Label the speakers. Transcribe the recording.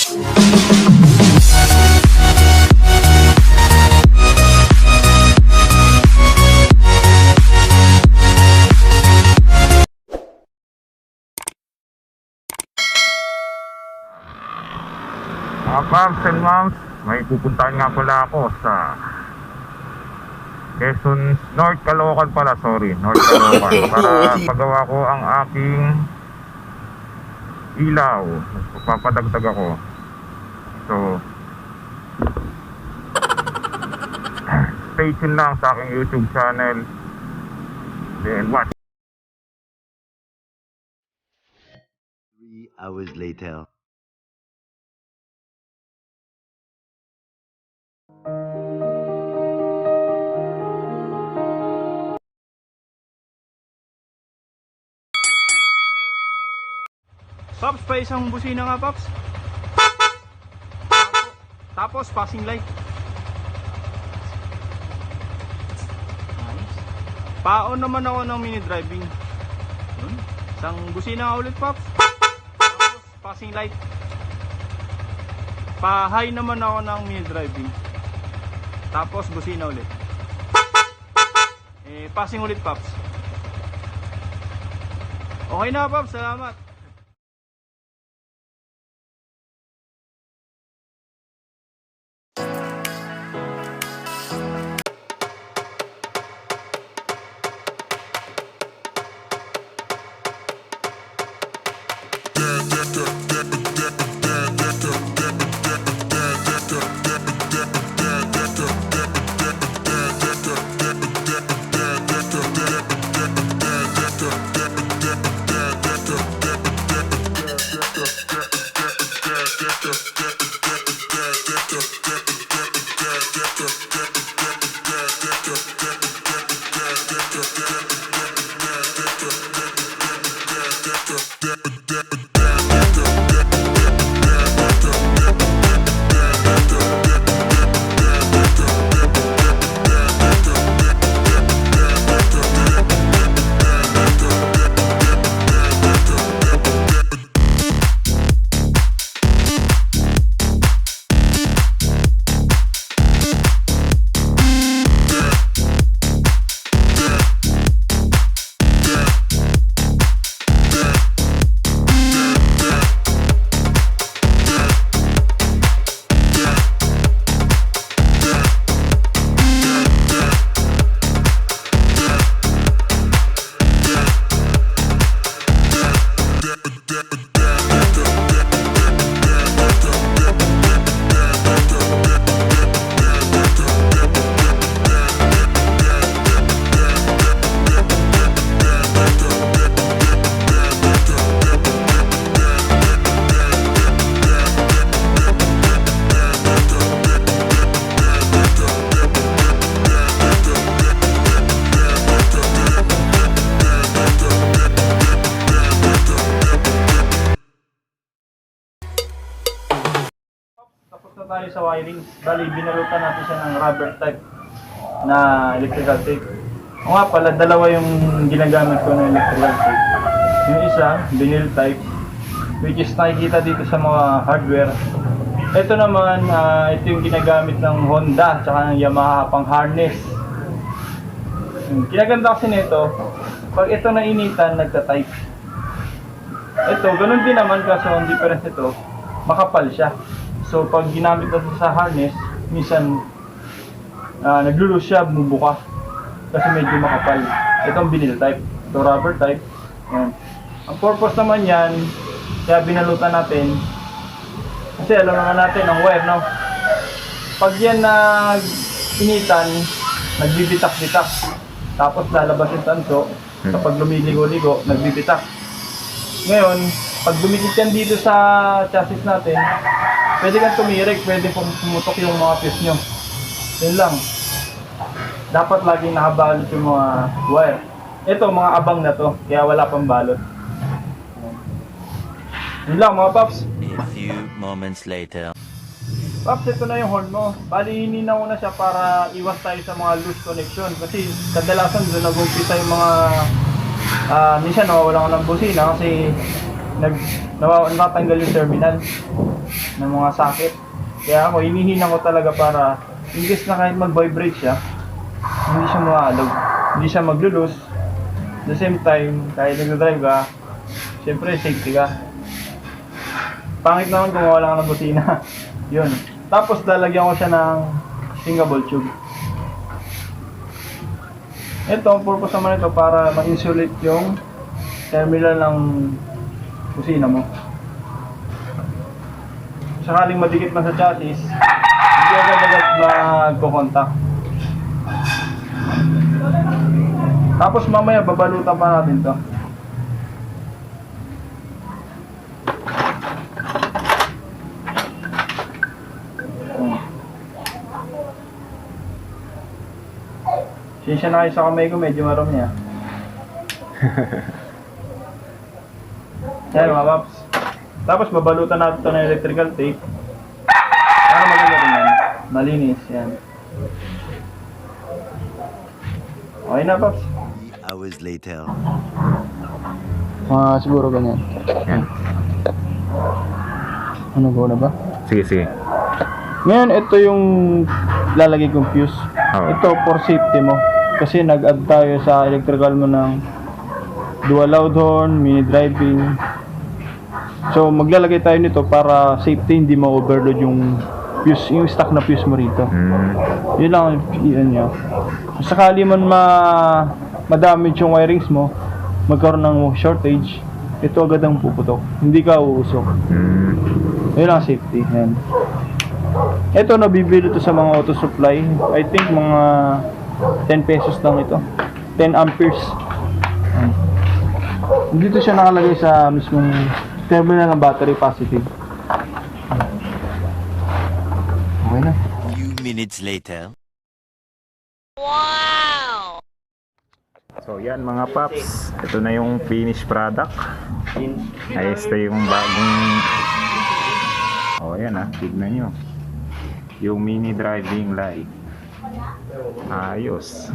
Speaker 1: Mga paps and moms, may pupuntahan nga pala ako sa Quezon, North Caloocan pala, sorry, North Caloocan, para pagawa ko ang aking ilaw. Papadagdag ako. So stay tuned lang sa aking YouTube channel, then watch.
Speaker 2: 3 hours later.
Speaker 3: Pops, pa isang busina nga, Pops. Tapos passing light. Nice. Paon naman ako ng mini driving. Yun. Isang busina nga ulit, Pops. Tapos passing light. Pa-high naman ako ng mini driving. Tapos busina ulit. Passing ulit, Pops. Okay na, Pops. Salamat. Tayo sa wiring. Bali, binalutan natin siya ng rubber type na electrical tape. O nga pala, dalawa yung ginagamit ko na electrical tape. Yung isa, vinyl type, which is nakikita dito sa mga hardware. Ito naman, ito yung ginagamit ng Honda tsaka ng Yamaha pang harness. Kinaganda kasi nito, pag ito nainitan, nagta-type. Ito, ganun din naman, kaso ang difference ito, makapal siya. So pag ginamit natin sa harness, minsan naglo-loose siya, bumubuka kasi medyo makapal. Itong vinyl type, ito rubber type. Yan. Ang purpose naman yan, kaya binalutan natin kasi alam naman natin ang wire, no? Pag yan initan, nagbibitak-bitak, tapos lalabas yung tanso. Kapag lumiligo-ligo, nagbibitak. Ngayon, pag dumikit yan dito sa chassis natin, pwede kang tumirik, pwede pumutok yung mga fuse nyo. Yun lang. Dapat laging nakabalot yung mga wire. Ito, mga abang na to, kaya wala pang balot. Yun lang mga paps.
Speaker 2: A few moments later.
Speaker 3: Paps, ito na yung horn mo. Bali, hinina ko na siya para iwas tayo sa mga loose connection. Kasi kadalasan doon nag-umpisa yung mga minsan nawawala ko ng busina kasi natanggal yung terminal. ng mga socket. Kaya ako, hinihina ko talaga para in case na kahit mag-vibrate siya, hindi siya maalog, hindi siya maglulus. At the same time, kahit nag-drive ka, syempre safety ka. Pangit naman kung wala ka ng busina. Yun. Tapos lalagyan ko siya ng singable tube. Ito, ang purpose naman ito para ma-insulate yung terminal ng busina mo. Sakaling madikit na sa chassis, hindi agad-agad magko-contact. Tapos mamaya babalutan pa natin to. Sinsya na kayo sa kamay ko, medyo marami ah. Yan mga paps. Tapos babalutan natin ito ng electrical tape. Para maganda rin yan. Malinis yan. Okay na paps.
Speaker 2: 3 hours later.
Speaker 3: Siguro ganyan.
Speaker 1: Yan.
Speaker 3: Ano go na ba?
Speaker 1: Sige, sige.
Speaker 3: Ngayon, ito yung lalagay kong fuse.
Speaker 1: Oo.
Speaker 3: Ito for safety mo. Kasi nag-add tayo sa electrical mo ng dual loud horn, mini driving. So maglalagay tayo nito para safety, hindi ma-overload yung fuse, yung stock na fuse mo rito. Yun lang yun niya. Sakali man ma-damage yung wirings mo, magkaroon ng shortage, ito agad ang puputok. Hindi ka uusok. Yun lang safety. Yan. Ito nabibili to sa mga auto supply. I think mga 10 pesos lang ito. 10 amperes. Ayan. Dito siya nakalagay sa mismong terminal ng battery positive. Okay na.
Speaker 2: Few minutes later.
Speaker 1: So yan mga paps, ito na yung finished product. Ayos na yung bagong, yan tignan nyo yung mini driving light. Ayos.